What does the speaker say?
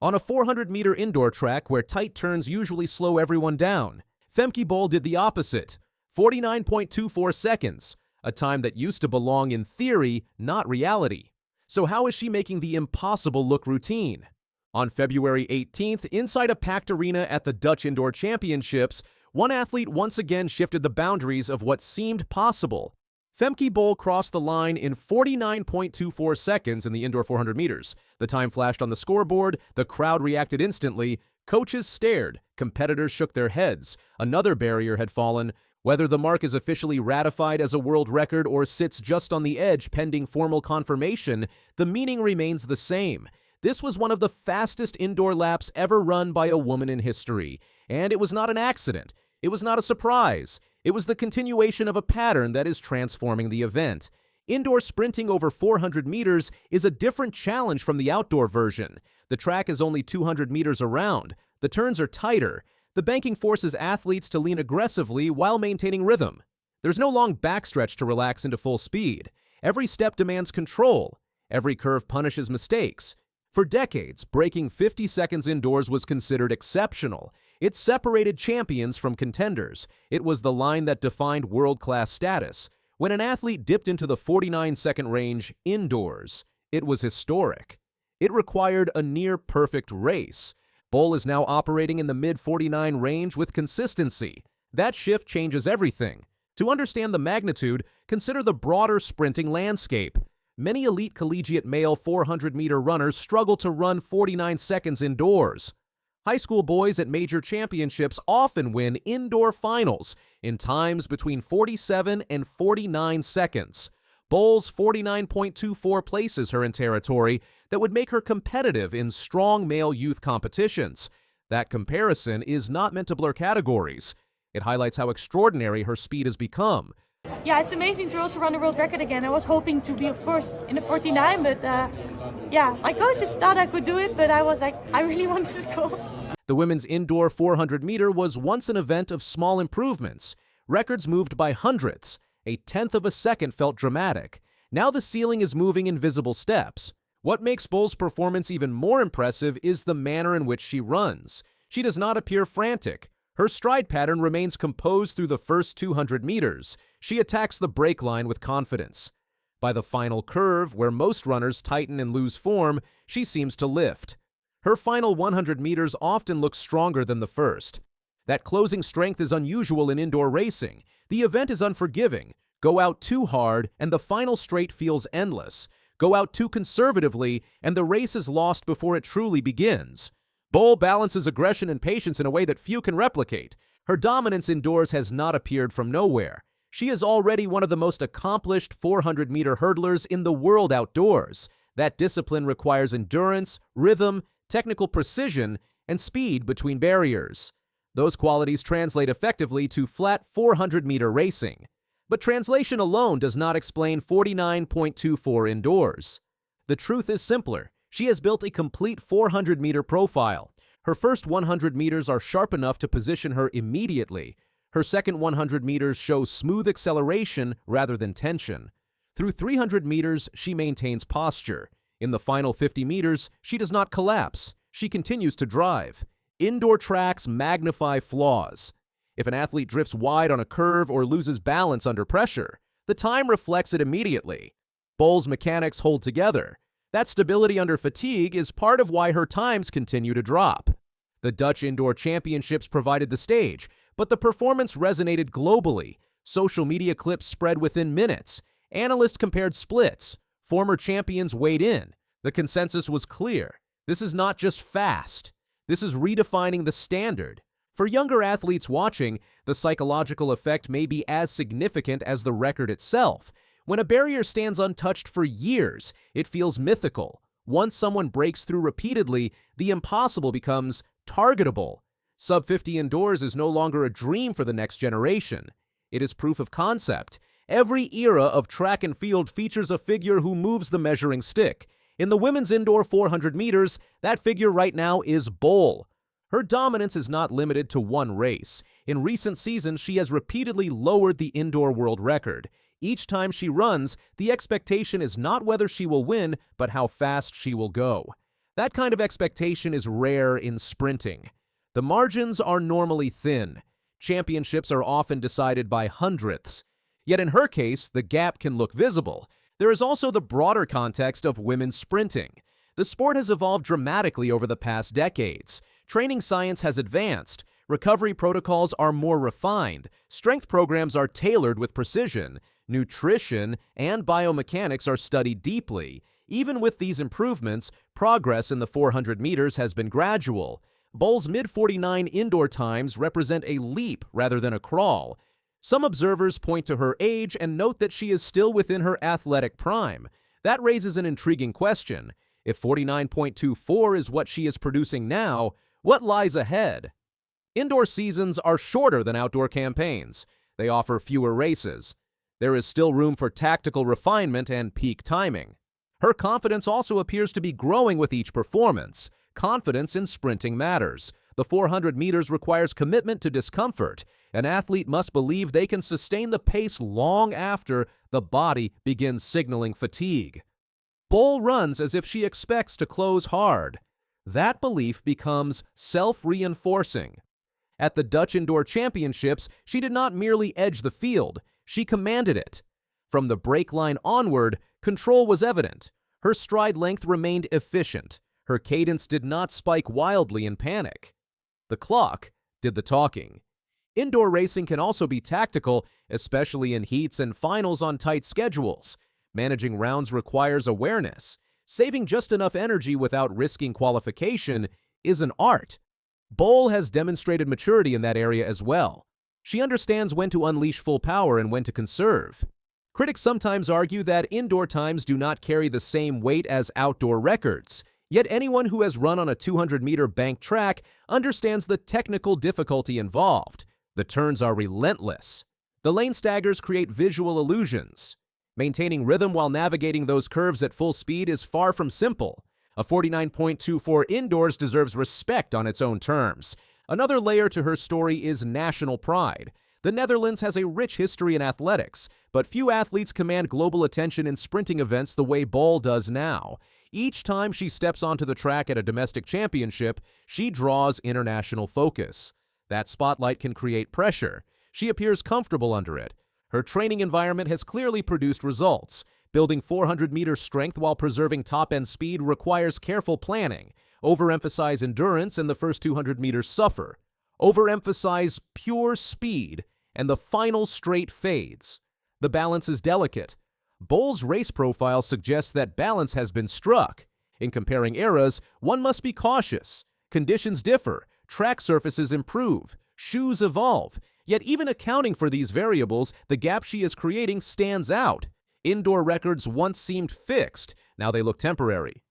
On a 400-meter indoor track where tight turns usually slow everyone down, Femke Bol did the opposite, 49.24 seconds, a time that used to belong in theory, not reality. So how is she making the impossible look routine? On February 18th, inside a packed arena at the Dutch Indoor Championships, one athlete once again shifted the boundaries of what seemed possible. Femke Bol crossed the line in 49.24 seconds in the indoor 400 meters. The time flashed on the scoreboard, the crowd reacted instantly, coaches stared, competitors shook their heads. Another barrier had fallen. Whether the mark is officially ratified as a world record or sits just on the edge pending formal confirmation, the meaning remains the same. This was one of the fastest indoor laps ever run by a woman in history. And it was not an accident. It was not a surprise. It was the continuation of a pattern that is transforming the event. Indoor sprinting over 400 meters is a different challenge from the outdoor version. The track is only 200 meters around. The turns are tighter. The banking forces athletes to lean aggressively while maintaining rhythm. There's no long backstretch to relax into full speed. Every step demands control. Every curve punishes mistakes. For decades, breaking 50 seconds indoors was considered exceptional. It separated champions from contenders. It was the line that defined world-class status. When an athlete dipped into the 49-second range indoors, it was historic. It required a near-perfect race. Bol is now operating in the mid-49 range with consistency. That shift changes everything. To understand the magnitude, consider the broader sprinting landscape. Many elite collegiate male 400-meter runners struggle to run 49 seconds indoors. High school boys at major championships often win indoor finals in times between 47 and 49 seconds. Bol's 49.24 places her in territory that would make her competitive in strong male youth competitions. That comparison is not meant to blur categories. It highlights how extraordinary her speed has become. Yeah, it's amazing to also run the world record again. I was hoping to be, of course, in the 49, but yeah, my coaches thought I could do it, but I was like, I really wanted to go. The women's indoor 400-meter was once an event of small improvements. Records moved by hundredths. A tenth of a second felt dramatic. Now the ceiling is moving in visible steps. What makes Bol's performance even more impressive is the manner in which she runs. She does not appear frantic. Her stride pattern remains composed through the first 200 meters. She attacks the break line with confidence. By the final curve, where most runners tighten and lose form, she seems to lift. Her final 100 meters often looks stronger than the first. That closing strength is unusual in indoor racing. The event is unforgiving. Go out too hard, and the final straight feels endless. Go out too conservatively, and the race is lost before it truly begins. Bol balances aggression and patience in a way that few can replicate. Her dominance indoors has not appeared from nowhere. She is already one of the most accomplished 400-meter hurdlers in the world outdoors. That discipline requires endurance, rhythm, technical precision, and speed between barriers. Those qualities translate effectively to flat 400-meter racing. But translation alone does not explain 49.24 indoors. The truth is simpler. She has built a complete 400-meter profile. Her first 100 meters are sharp enough to position her immediately. Her second 100 meters show smooth acceleration rather than tension. Through 300 meters, she maintains posture. In the final 50 meters, she does not collapse. She continues to drive. Indoor tracks magnify flaws. If an athlete drifts wide on a curve or loses balance under pressure, the time reflects it immediately. Bol's mechanics hold together. That stability under fatigue is part of why her times continue to drop. The Dutch Indoor Championships provided the stage, but the performance resonated globally. Social media clips spread within minutes. Analysts compared splits. Former champions weighed in. The consensus was clear. This is not just fast. This is redefining the standard. For younger athletes watching, the psychological effect may be as significant as the record itself. When a barrier stands untouched for years, it feels mythical. Once someone breaks through repeatedly, the impossible becomes targetable. Sub 50 indoors is no longer a dream for the next generation. It is proof of concept. Every era of track and field features a figure who moves the measuring stick. In the women's indoor 400 meters, that figure right now is Bol. Her dominance is not limited to one race. In recent seasons, she has repeatedly lowered the indoor world record. Each time she runs, the expectation is not whether she will win, but how fast she will go. That kind of expectation is rare in sprinting. The margins are normally thin. Championships are often decided by hundredths. Yet in her case, the gap can look visible. There is also the broader context of women's sprinting. The sport has evolved dramatically over the past decades. Training science has advanced. Recovery protocols are more refined. Strength programs are tailored with precision. Nutrition and biomechanics are studied deeply. Even with these improvements, progress in the 400 meters has been gradual. Bol's mid-49 indoor times represent a leap rather than a crawl. Some observers point to her age and note that she is still within her athletic prime. That raises an intriguing question. If 49.24 is what she is producing now, what lies ahead? Indoor seasons are shorter than outdoor campaigns. They offer fewer races. There is still room for tactical refinement and peak timing. Her confidence also appears to be growing with each performance. Confidence in sprinting matters. The 400 meters requires commitment to discomfort. An athlete must believe they can sustain the pace long after the body begins signaling fatigue. Bol runs as if she expects to close hard. That belief becomes self-reinforcing. At the Dutch Indoor Championships, she did not merely edge the field, she commanded it. From the break line onward, control was evident. Her stride length remained efficient. Her cadence did not spike wildly in panic. The clock did the talking. Indoor racing can also be tactical, especially in heats and finals on tight schedules. Managing rounds requires awareness. Saving just enough energy without risking qualification is an art. Bol has demonstrated maturity in that area as well. She understands when to unleash full power and when to conserve. Critics sometimes argue that indoor times do not carry the same weight as outdoor records. Yet anyone who has run on a 200-meter bank track understands the technical difficulty involved. The turns are relentless. The lane staggers create visual illusions. Maintaining rhythm while navigating those curves at full speed is far from simple. A 49.24 indoors deserves respect on its own terms. Another layer to her story is national pride. The Netherlands has a rich history in athletics, but few athletes command global attention in sprinting events the way Bol does now. Each time she steps onto the track at a domestic championship, she draws international focus. That spotlight can create pressure. She appears comfortable under it. Her training environment has clearly produced results. Building 400-meter strength while preserving top-end speed requires careful planning. Overemphasize endurance and the first 200 meters suffer. Overemphasize pure speed and the final straight fades. The balance is delicate. Bol's race profile suggests that balance has been struck. In comparing eras, one must be cautious. Conditions differ, track surfaces improve, shoes evolve. Yet even accounting for these variables, the gap she is creating stands out. Indoor records once seemed fixed, now they look temporary.